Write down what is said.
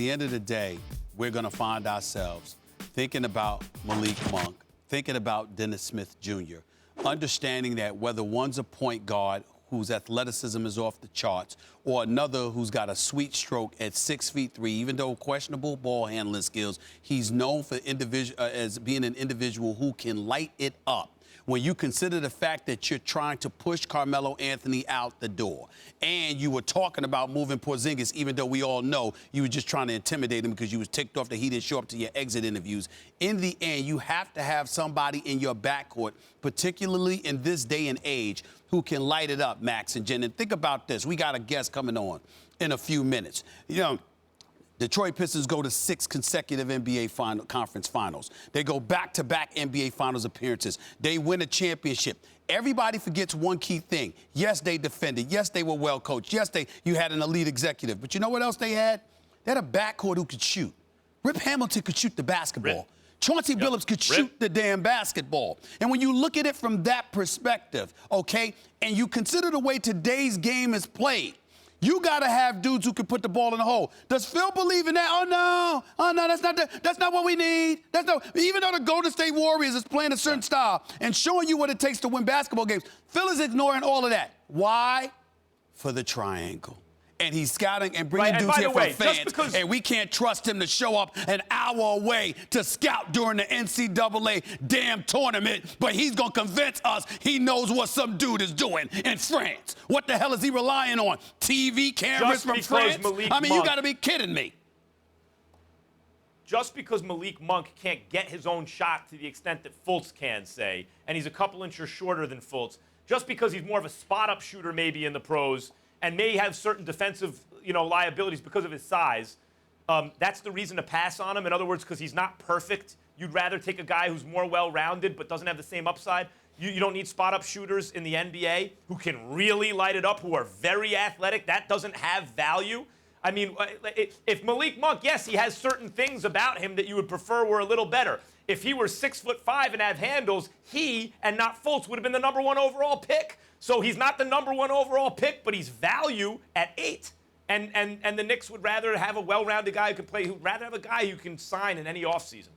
the end of the day, we're going to find ourselves thinking about Malik Monk, thinking about Dennis Smith Jr., understanding that whether one's a point guard whose athleticism is off the charts or another who's got a sweet stroke at 6'3", even though questionable ball handling skills, he's known for as being an individual who can light it up. When you consider the fact that you're trying to push Carmelo Anthony out the door, and you were talking about moving Porzingis, even though we all know you were just trying to intimidate him because you was ticked off that he didn't show up to your exit interviews. In the end, you have to have somebody in your backcourt, particularly in this day and age, who can light it up, Max and Jen. And think about this. We got a guest coming on in a few minutes. You know, Detroit Pistons go to 6 consecutive NBA conference finals. They go back-to-back NBA finals appearances. They win a championship. Everybody forgets one key thing. Yes, they defended. Yes, they were well coached. Yes, you had an elite executive. But you know what else they had? They had a backcourt who could shoot. Rip Hamilton could shoot the basketball. Chauncey Billups could shoot the damn basketball. And when you look at it from that perspective, okay, and you consider the way today's game is played, you got to have dudes who can put the ball in the hole. Does Phil believe in that? Oh, no, that's not what we need. Even though the Golden State Warriors is playing a certain style and showing you what it takes to win basketball games, Phil is ignoring all of that. Why? For the triangle. And he's scouting and bringing dudes here for fans. And we can't trust him to show up an hour away to scout during the NCAA damn tournament. But he's going to convince us he knows what some dude is doing in France. What the hell is he relying on? TV cameras from France? You got to be kidding me. Just because Malik Monk can't get his own shot to the extent that Fultz can, say, and he's a couple inches shorter than Fultz, just because he's more of a spot-up shooter maybe in the pros, and may have certain defensive, liabilities because of his size, that's the reason to pass on him. In other words, because he's not perfect. You'd rather take a guy who's more well-rounded but doesn't have the same upside. You don't need spot-up shooters in the NBA who can really light it up, who are very athletic. That doesn't have value. I mean, if Malik Monk, yes, he has certain things about him that you would prefer were a little better. If he were 6'5" and have handles, he and not Fultz would have been the #1 overall pick. So he's not the #1 overall pick, but he's value at 8. And the Knicks would rather have a well-rounded guy who can play, who'd rather have a guy who can sign in any offseason.